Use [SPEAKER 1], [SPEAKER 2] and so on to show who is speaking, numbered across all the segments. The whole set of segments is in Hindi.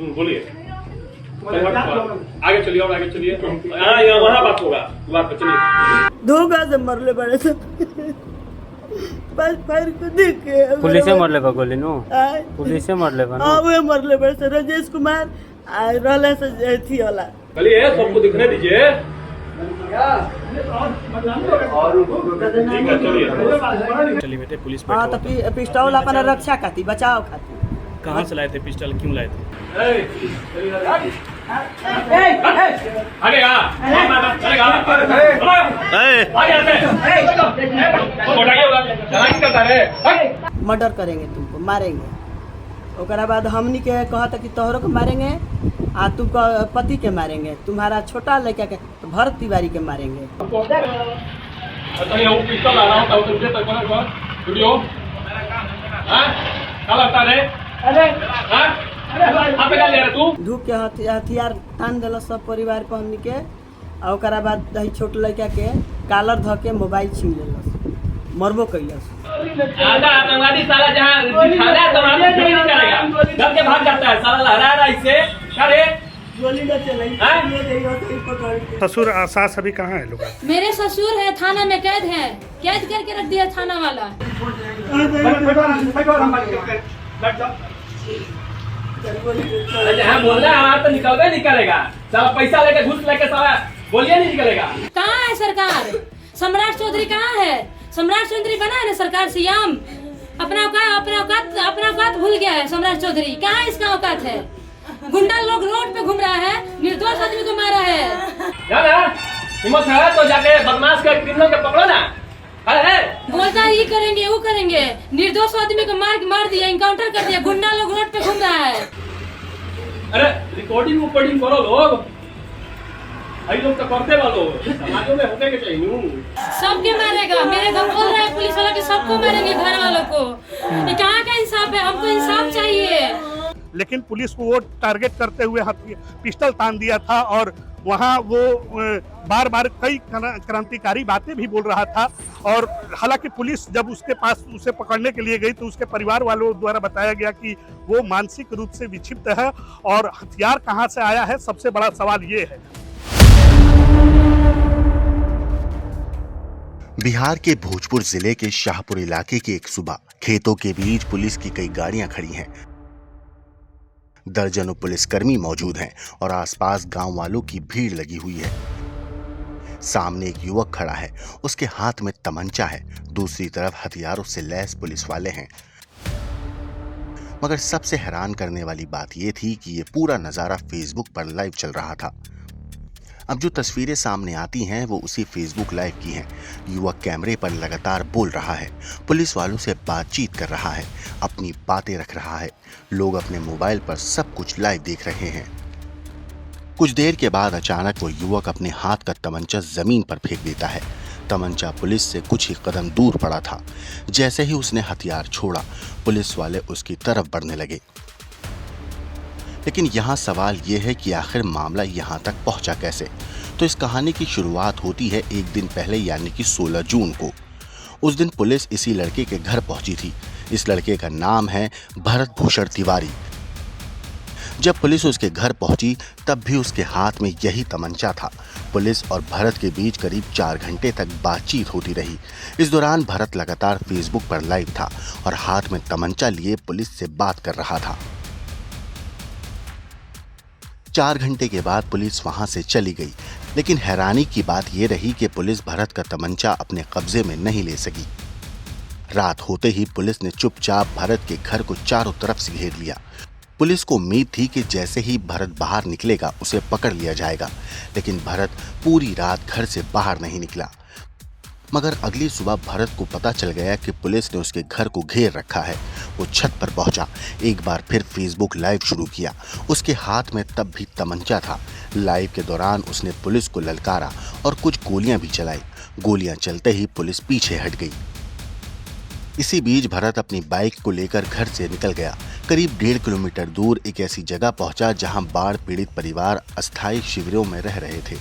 [SPEAKER 1] बोलिए। आगे चलिए और आगे चलिए। हाँ यहाँ वहाँ बात होगा, बात पे चलिए।
[SPEAKER 2] धोखा से मरले बड़े से बस फायर को देख के
[SPEAKER 3] पुलिस से मरले बा गोली नु
[SPEAKER 2] आय।
[SPEAKER 3] पुलिस से मरले बा
[SPEAKER 2] हाँ
[SPEAKER 3] नु
[SPEAKER 2] वो मरले बड़े से राजेश कुमार आ रहले से थी वाला।
[SPEAKER 1] चलिए सबको दिखने दीजिए। ठीक है चलिए।
[SPEAKER 4] चलिए बेटे पुलिस
[SPEAKER 2] हाँ
[SPEAKER 4] बैठो।
[SPEAKER 2] तो पिस्टल अपना रक्षा खाती बचाव खाती।
[SPEAKER 4] कहाँ से लाए थे पिस्टल, क्यों लाए थे?
[SPEAKER 1] आगे
[SPEAKER 2] मर्डर करेंगे तुमको, मारेंगे। ओकरा बाद हमनी के कहता कि तोहरों को मारेंगे आ तुमको पति के मारेंगे, तुम्हारा छोटा लड़का के तो भरत तिवारी के मारेंगे। धूप के हथियार तान दिल सब परिवार पर हमनी के। आ ओकरा बाद दही छोट लड़का के कालर ध के मोबाइल छीन लेलस, मरबो कैलस।
[SPEAKER 1] आतंकवादी साला जहाँ दिखाना है तमाम चोरी नहीं करेगा, डर के भाग जाता है साला, लहरा रहा इससे करे
[SPEAKER 2] गोली न चलाई
[SPEAKER 5] ससुर सास अभी कहाँ है लोग?
[SPEAKER 6] मेरे ससुर है थाना में कैद है, कैद करके रख दिया थाना वाला।
[SPEAKER 1] जहाँ बोल रहा है हमारा तो निकलबे नहीं करेगा साला, पैसा लेके घूस लेके साला बोलिए नहीं निकलेगा।
[SPEAKER 6] कहाँ है सरकार? सम्राट चौधरी कहाँ है? सम्राट चौधरी बना है ना सरकार सीएम, अपना औकात भूल गया है। सम्राट चौधरी कहाँ इसका औकात है? गुंडा लोग रोड पे घूम रहा है, निर्दोष आदमी को मारा है।
[SPEAKER 1] जाना हिम्मत है तो जाके बदमाश का क्रिमिनल के पकड़ो ना। अरे
[SPEAKER 6] बोलता है ये करेंगे वो करेंगे, निर्दोष आदमी को मार दिया, इनकाउंटर कर दिया। गुंडा लोग रोड पे घूम रहा है।
[SPEAKER 1] अरे रिकॉर्डिंग करो लोग, भाई लोग तो करते वालों समाजों में होने के चाहिए।
[SPEAKER 6] सबके मारेगा, मेरे घर बोल रहा है पुलिस वाला के सबको मारेंगे, घर वालों को। ये कहाँ का इंसाफ है? हमको इंसाफ चाहिए।
[SPEAKER 5] लेकिन पुलिस को वो टारगेट करते हुए पिस्टल तान दिया था और वहाँ वो बार बार कई क्रांतिकारी बातें भी बोल रहा था। और हालांकि पुलिस जब उसके पास उसे पकड़ने के लिए गई तो उसके परिवार वालों द्वारा बताया गया कि वो मानसिक रूप से विक्षिप्त है। और हथियार कहाँ से आया है, सबसे बड़ा सवाल ये है।
[SPEAKER 7] बिहार के भोजपुर जिले के शाहपुर इलाके की एक सुबह, खेतों के बीच पुलिस की कई गाड़ियां खड़ी हैं। दर्जनों पुलिसकर्मी मौजूद हैं और आसपास गांव वालों की भीड़ लगी हुई है। सामने एक युवक खड़ा है, उसके हाथ में तमंचा है, दूसरी तरफ हथियारों से लैस पुलिस वाले हैं। मगर सबसे हैरान करने वाली बात यह थी कि यह पूरा नजारा फेसबुक पर लाइव चल रहा था। अब जो तस्वीरें सामने आती हैं वो उसी फेसबुक लाइव की हैं। युवक कैमरे पर लगातार बोल रहा है, पुलिस वालों से बातचीत कर रहा है, अपनी बातें रख रहा है। लोग अपने मोबाइल पर सब कुछ लाइव देख रहे हैं। कुछ देर के बाद अचानक वो युवक अपने हाथ का तमंचा जमीन पर फेंक देता है। तमंचा पुलिस से कुछ ही कदम दूर पड़ा था। जैसे ही उसने हथियार छोड़ा, पुलिस वाले उसकी तरफ बढ़ने लगे। लेकिन यहाँ सवाल ये है कि आखिर मामला यहाँ तक पहुँचा कैसे। तो इस कहानी की शुरुआत होती है एक दिन पहले, यानी कि 16 जून को। उस दिन पुलिस इसी लड़के के घर पहुंची थी। इस लड़के का नाम है भरत भूषण तिवारी। जब पुलिस उसके घर पहुंची तब भी उसके हाथ में यही तमंचा था। पुलिस और भरत के बीच करीब 4 घंटे तक बातचीत होती रही। इस दौरान भरत लगातार फेसबुक पर लाइव था और हाथ में तमंचा लिए पुलिस से बात कर रहा था। 4 घंटे के बाद पुलिस वहां से चली गई। लेकिन हैरानी की बात यह रही कि पुलिस भरत का तमंचा अपने कब्जे में नहीं ले सकी। रात होते ही पुलिस ने चुपचाप भरत के घर को चारों तरफ से घेर लिया। पुलिस को उम्मीद थी कि जैसे ही भरत बाहर निकलेगा उसे पकड़ लिया जाएगा, लेकिन भरत पूरी रात घर से बाहर नहीं निकला। मगर अगली सुबह भरत को पता चल गया कि पुलिस ने उसके घर को घेर रखा है। वो छत पर पहुंचा, एक बार फिर फेसबुक लाइव शुरू किया। उसके हाथ में तब भी तमंचा था। लाइव के दौरान उसने पुलिस को ललकारा और कुछ गोलियां भी चलाई। गोलियां चलते ही पुलिस पीछे हट गई। इसी बीच भरत अपनी बाइक को लेकर घर से निकल गया। करीब 1.5 किलोमीटर दूर एक ऐसी जगह पहुंचा जहां बाढ़ पीड़ित परिवार अस्थायी शिविरों में रह रहे थे।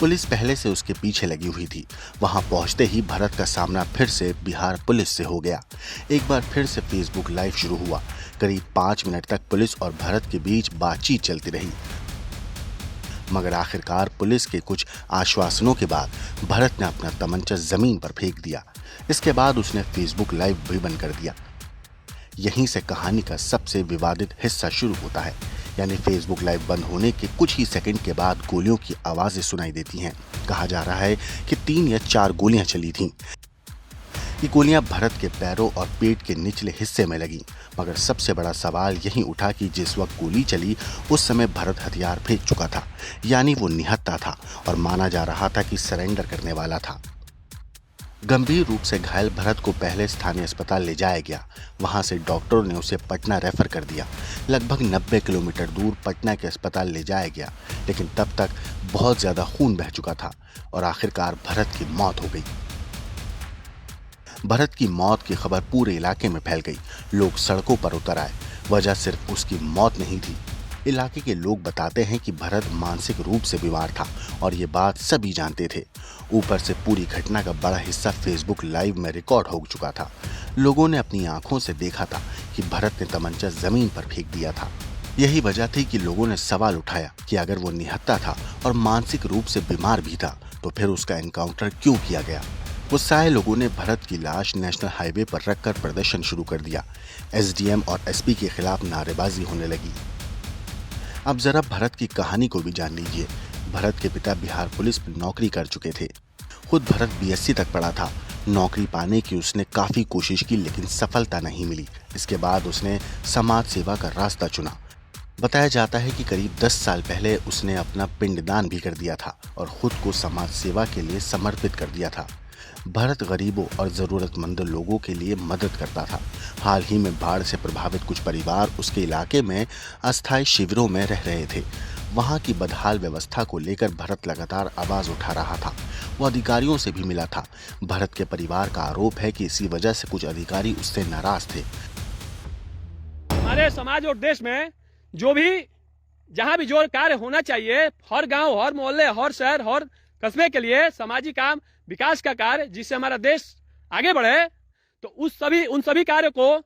[SPEAKER 7] पुलिस पहले से उसके पीछे लगी हुई थी। वहां पहुंचते ही भरत का सामना फिर से बिहार पुलिस से हो गया। एक बार फिर से फेसबुक लाइव शुरू हुआ। करीब 5 मिनट तक पुलिस और भरत के बीच बातचीत चलती रही, मगर आखिरकार पुलिस के कुछ आश्वासनों के बाद भरत ने अपना तमंचा जमीन पर फेंक दिया। इसके बाद उसने फेसबुक लाइव भी बंद कर दिया। यहीं से कहानी का सबसे विवादित हिस्सा शुरू होता है, यानी फेसबुक लाइव बंद होने के कुछ ही सेकंड के बाद गोलियों की आवाजें सुनाई देती हैं। कहा जा रहा है कि 3 या 4 गोलियां चली थीं। ये गोलियां भरत के पैरों और पेट के निचले हिस्से में लगी, मगर सबसे बड़ा सवाल यही उठा कि जिस वक्त गोली चली उस समय भरत हथियार फेंक चुका था, यानी वो निहत्था था और माना जा रहा था कि सरेंडर करने वाला था। गंभीर रूप से घायल भरत को पहले स्थानीय अस्पताल ले जाया गया। वहां से डॉक्टरों ने उसे पटना रेफर कर दिया। लगभग 90 किलोमीटर दूर पटना के अस्पताल ले जाया गया, लेकिन तब तक बहुत ज्यादा खून बह चुका था और आखिरकार भरत की मौत हो गई। भरत की मौत की खबर पूरे इलाके में फैल गई। लोग सड़कों पर उतर आए। वजह सिर्फ उसकी मौत नहीं थी। इलाके के लोग बताते हैं कि भरत मानसिक रूप से बीमार था और ये बात सभी जानते थे। ऊपर से पूरी घटना का बड़ा हिस्सा फेसबुक लाइव में रिकॉर्ड हो चुका था। लोगों ने अपनी आंखों से देखा था कि भरत ने तमंचा जमीन पर फेंक दिया था। यही वजह थी कि लोगों ने सवाल उठाया कि अगर वो निहत्था था और मानसिक रूप से बीमार भी था तो फिर उसका एनकाउंटर क्यों किया गया। गुस्साए लोगों ने भरत की लाश नेशनल हाईवे पर रखकर प्रदर्शन शुरू कर दिया। एसडीएम और एसपी के खिलाफ नारेबाजी होने लगी। अब जरा भरत की कहानी को भी जान लीजिए। भरत के पिता बिहार पुलिस में नौकरी कर चुके थे। खुद भरत बीएससी तक पढ़ा था। नौकरी पाने की उसने काफी कोशिश की, लेकिन सफलता नहीं मिली। इसके बाद उसने समाज सेवा का रास्ता चुना। बताया जाता है कि करीब 10 साल पहले उसने अपना पिंडदान भी कर दिया था और खुद को समाज सेवा के लिए समर्पित कर दिया था। भरत गरीबों और ज़रूरतमंद लोगों के लिए मदद करता था। हाल ही में बाढ़ से प्रभावित कुछ परिवार उसके इलाके में अस्थायी शिविरों में रह रहे थे। वहां की बदहाल व्यवस्था को लेकर भरत लगातार आवाज उठा रहा था। वो अधिकारियों से भी मिला था। भरत के परिवार का आरोप है कि इसी वजह से कुछ अधिकारी उससे नाराज थे।
[SPEAKER 1] हमारे समाज और देश में जहां भी जो कार्य होना चाहिए, हर गांव, हर मोहल्ले, हर शहर, हर कस्बे के लिए सामाजिक काम, विकास का कार्य, जिससे हमारा देश आगे बढ़े, तो उन सभी कार्यों को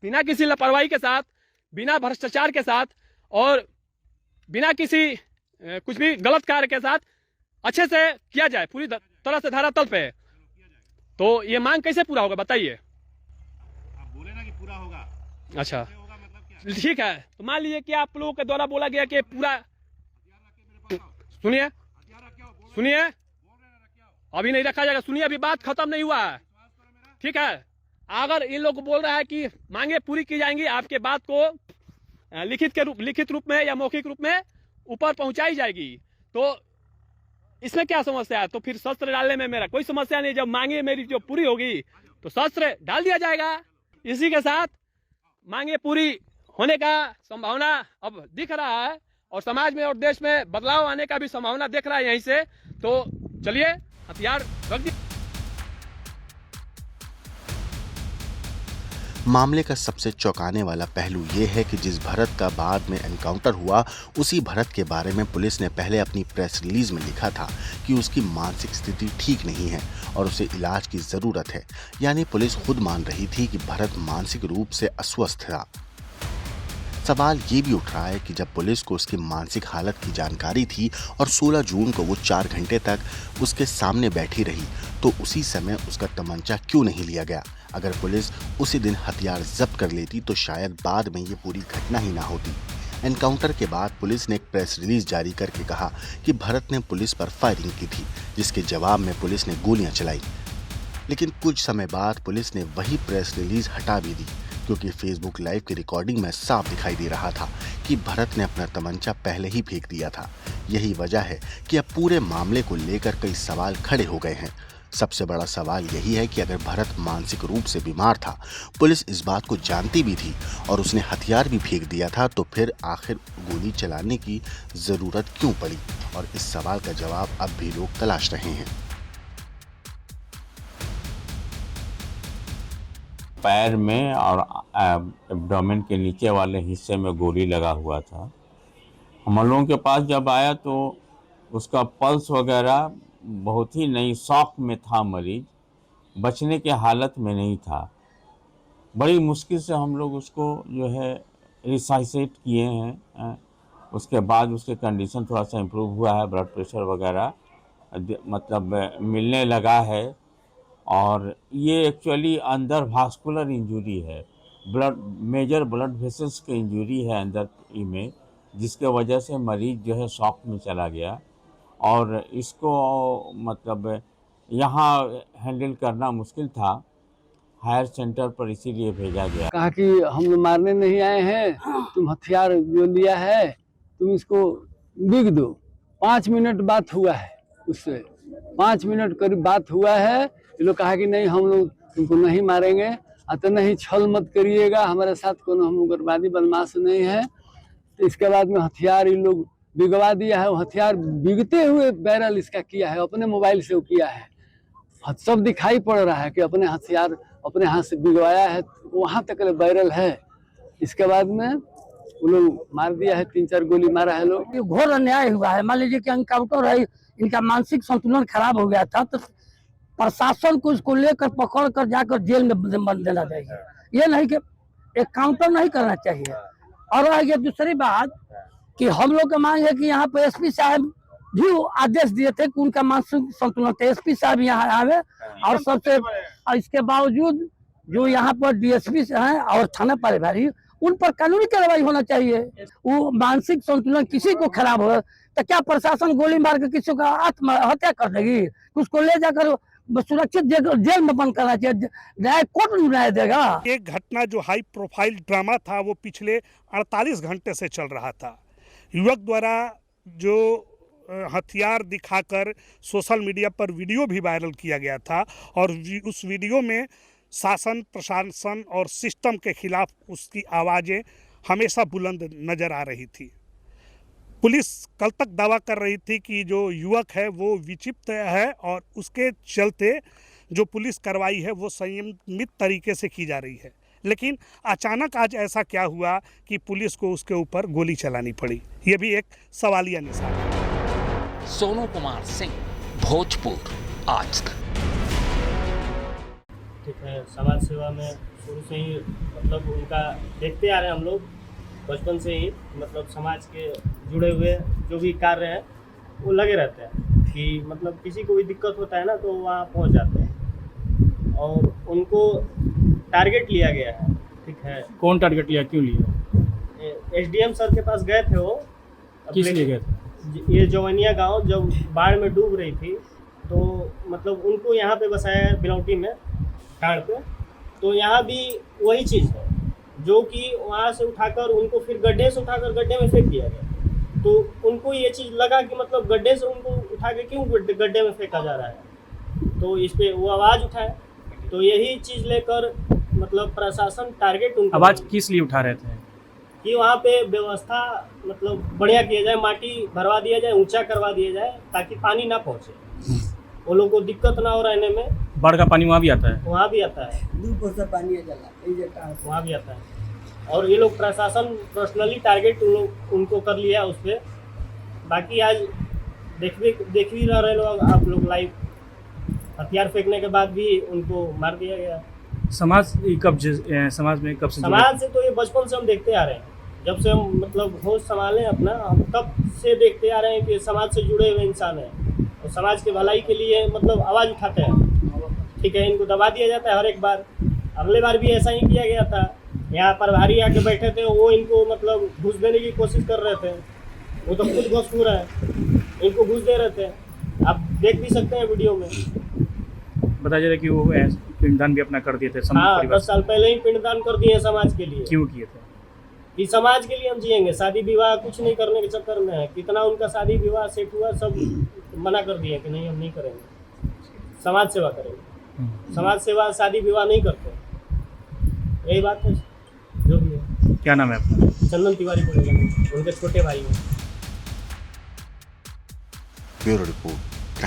[SPEAKER 1] बिना किसी लापरवाही के साथ, बिना भ्रष्टाचार के साथ और बिना किसी कुछ भी गलत कार्य के साथ अच्छे से किया जाए, पूरी तरह से धरातल पे। तो ये मांग कैसे पूरा होगा बताइए।
[SPEAKER 5] आप बोले ना कि पूरा होगा।
[SPEAKER 1] अच्छा,
[SPEAKER 5] होगा मतलब क्या?
[SPEAKER 1] ठीक है। तो मान लीजिए कि आप लोगों के द्वारा बोला गया कि पूरा, सुनिए, अभी नहीं रखा जाएगा। सुनिए, अभी बात खत्म नहीं हुआ है, ठीक है। अगर इन लोग बोल रहा है कि मांगे पूरी की जाएंगी, आपके बात को लिखित रूप में या मौखिक रूप में ऊपर पहुंचाई जाएगी, तो इसमें क्या समस्या है? तो फिर शस्त्र डालने में मेरा कोई समस्या नहीं। जब मांगे मेरी जो पूरी होगी तो शस्त्र डाल दिया जाएगा। इसी के साथ मांगे पूरी होने का संभावना अब दिख रहा है और समाज में और देश में बदलाव आने का भी संभावना दिख रहा है यहीं से। तो चलिए, हथियार रख दिए।
[SPEAKER 7] मामले का सबसे चौंकाने वाला पहलू ये है कि जिस भरत का बाद में एनकाउंटर हुआ, उसी भरत के बारे में पुलिस ने पहले अपनी प्रेस रिलीज में लिखा था कि उसकी मानसिक स्थिति ठीक नहीं है और उसे इलाज की जरूरत है। यानी पुलिस खुद मान रही थी कि भरत मानसिक रूप से अस्वस्थ था। सवाल ये भी उठ रहा है कि जब पुलिस को उसकी मानसिक हालत की जानकारी थी और 16 जून को वो 4 घंटे तक उसके सामने बैठी रही, तो उसी समय उसका तमंचा क्यों नहीं लिया गया? अगर पुलिस उसी दिन हथियार जब्त कर लेती तो शायद बाद में ये पूरी घटना ही ना होती। एनकाउंटर के बाद पुलिस ने एक प्रेस रिलीज जारी करके कहा कि भरत ने पुलिस पर फायरिंग की थी, जिसके जवाब में पुलिस ने गोलियां चलाई। लेकिन कुछ समय बाद पुलिस ने वही प्रेस रिलीज हटा भी दी, क्योंकि फेसबुक लाइव की रिकॉर्डिंग में साफ दिखाई दे रहा था कि भरत ने अपना तमंचा पहले ही फेंक दिया था। यही वजह है कि अब पूरे मामले को लेकर कई सवाल खड़े हो गए हैं। सबसे बड़ा सवाल यही है कि अगर भरत मानसिक रूप से बीमार था, पुलिस इस बात को जानती भी थी और उसने हथियार भी फेंक दिया था, तो फिर आखिर गोली चलाने की जरूरत क्यों पड़ी? और इस सवाल का जवाब अब भी लोग तलाश रहे हैं।
[SPEAKER 8] पैर में और एब्डोमेन के नीचे वाले हिस्से में गोली लगा हुआ था। हम लोगों के पास जब आया तो उसका पल्स वगैरह बहुत ही नहीं, शॉक में था मरीज, बचने के हालत में नहीं था। बड़ी मुश्किल से हम लोग उसको जो है रिसाइसेट किए हैं। उसके बाद उसके कंडीशन थोड़ा सा इम्प्रूव हुआ है, ब्लड प्रेशर वगैरह मतलब मिलने लगा है। और ये एक्चुअली अंदर वास्कुलर इंजरी है, मेजर ब्लड वेसल्स की इंजरी है अंदर में, जिसके वजह से मरीज जो है शॉक में चला गया और इसको मतलब यहाँ हैंडल करना मुश्किल था, हायर सेंटर पर इसीलिए भेजा गया।
[SPEAKER 9] कहा कि हम लोग मारने नहीं आए हैं, तुम हथियार जो लिया है तुम इसको बिक दो। 5 मिनट बात हुआ है उससे, 5 मिनट करीब बात हुआ है। ये लोग कहा कि नहीं हम लोग तुमको नहीं मारेंगे, अतः नहीं छल मत करिएगा, हमारे साथ कोनो हम उग्रवादी बदमाश नहीं है। तो इसके बाद में हथियार इन लोग बिगवा दिया है। वो हथियार बिगते हुए बैरल इसका किया है, अपने मोबाइल से वो किया है। सब दिखाई पड़ रहा है कि अपने हथियार अपने हाथ से बिगवाया है, वहाँ तक बैरल है। इसके बाद में वो लोग मार दिया है, 3-4 गोली मारा है लोग।
[SPEAKER 10] ये घोर अन्याय हुआ है। मान लीजिए कि एनकाउंटर है, इनका मानसिक संतुलन खराब हो गया था, तो प्रशासन को इसको लेकर पकड़ कर जाकर जेल में बंद देना चाहिए। ये नहीं कि एक काउंटर नहीं करना चाहिए। और ये दूसरी बात कि हम लोग का मांग है कि यहाँ पे एसपी साहब भी आदेश दिए थे कि उनका मानसिक संतुलन थे, एसपी साहब यहाँ आवे और सबसे, इसके बावजूद जो यहाँ पर डीएसपी हैं और थाना प्रभारी, उन पर कानूनी कार्रवाई होना चाहिए। वो मानसिक संतुलन किसी को खराब हो तो क्या प्रशासन गोली मार के किसी का आत्महत्या कर देगी? उसको ले जाकर सुरक्षित जेल में बंद करना चाहिए, न्याय कोर्ट न्याय देगा।
[SPEAKER 5] एक घटना जो हाई प्रोफाइल ड्रामा था वो पिछले 48 घंटे से चल रहा था। युवक द्वारा जो हथियार दिखाकर सोशल मीडिया पर वीडियो भी वायरल किया गया था और उस वीडियो में शासन, प्रशासन और सिस्टम के खिलाफ उसकी आवाज़ें हमेशा बुलंद नज़र आ रही थी। पुलिस कल तक दावा कर रही थी कि जो युवक है वो विक्षिप्त है और उसके चलते जो पुलिस कार्रवाई है वो संयमित तरीके से की जा रही है। लेकिन अचानक आज ऐसा क्या हुआ कि पुलिस को उसके ऊपर गोली चलानी पड़ी? ये भी एक सवालिया निशान है।
[SPEAKER 11] सोनू कुमार सिंह, भोजपुर आज तक।
[SPEAKER 4] ठीक है, समाज सेवा में शुरू से ही मतलब उनका देखते आ रहे हैं हम लोग, बचपन से ही मतलब समाज के जुड़े हुए जो भी कार्य हैं वो लगे रहते हैं कि मतलब किसी को भी दिक्कत होता है ना तो वहाँ पहुँच जाते हैं और उनको टारगेट लिया गया है। ठीक है, कौन टारगेट लिया, क्यों लिया?
[SPEAKER 10] एसडीएम सर के पास गए थे वो।
[SPEAKER 4] किस लिए गए थे?
[SPEAKER 10] ये जवनिया गांव जब बाढ़ में डूब रही थी तो मतलब उनको यहाँ पे बसाया है बिलौटी में टाड़ पे। तो यहाँ भी वही चीज़ है जो कि वहाँ से उठाकर उनको फिर गड्ढे से उठाकर गड्ढे में फेंक दिया गया। तो उनको ये चीज़ लगा कि मतलब गड्ढे से उनको उठा के क्यों गड्ढे में फेंका जा रहा है, तो इस पर वो आवाज़ उठाए। तो यही चीज़ लेकर मतलब प्रशासन टारगेट उनको
[SPEAKER 4] आवाज़ किस लिए उठा रहे थे
[SPEAKER 10] कि वहाँ पे व्यवस्था मतलब बढ़िया किया जाए, माटी भरवा दिया जाए, ऊंचा करवा दिया जाए ताकि पानी ना पहुँचे, वो लोगों को दिक्कत ना हो रहने में।
[SPEAKER 4] बाढ़ का पानी वहाँ भी आता है?
[SPEAKER 10] वहाँ भी आता है,
[SPEAKER 2] पानी
[SPEAKER 10] वहाँ भी आता है। और ये लोग प्रशासन पर्सनली टारगेट उनको कर लिया उस पर। बाकी आज देख भी रह रहे लोग, आप लोग लाइव, हथियार फेंकने के बाद भी उनको मार दिया गया।
[SPEAKER 4] समाज में कब से?
[SPEAKER 10] समाज से तो ये बचपन से हम देखते आ रहे हैं, जब से हम मतलब होश संभाले अपना, हम तब से देखते आ रहे हैं कि समाज से जुड़े हुए इंसान हैं और समाज के भलाई के लिए मतलब आवाज़ उठाते हैं। ठीक है, इनको दबा दिया जाता है हर एक बार। अगले बार भी ऐसा ही किया गया था, यहाँ पर भारी आके बैठे थे, वो इनको मतलब घूस देने की कोशिश कर रहे थे। वो तो खुद घूसखोर है, इनको घूस दे रहे थे, आप देख भी सकते हैं वीडियो में।
[SPEAKER 4] बताया जा रहा है कि वो पिंडदान भी अपना कर दिए थे।
[SPEAKER 10] हाँ, 10 साल पहले ही पिंडदान कर दिए समाज के लिए।
[SPEAKER 4] क्यों किए थे?
[SPEAKER 10] कि समाज के लिए हम जिएंगे, शादी विवाह कुछ नहीं करने के चक्कर में है। कितना उनका शादी विवाह सेट हुआ, सब मना कर दिए कि नहीं हम नहीं करेंगे, समाज सेवा करेंगे। समाज सेवा शादी विवाह नहीं करते, यही बात है जो भी है।
[SPEAKER 4] क्या नाम है आपका?
[SPEAKER 10] चंदन तिवारी बोलेंगे, उनके छोटे भाई हैं।
[SPEAKER 7] Bureau report.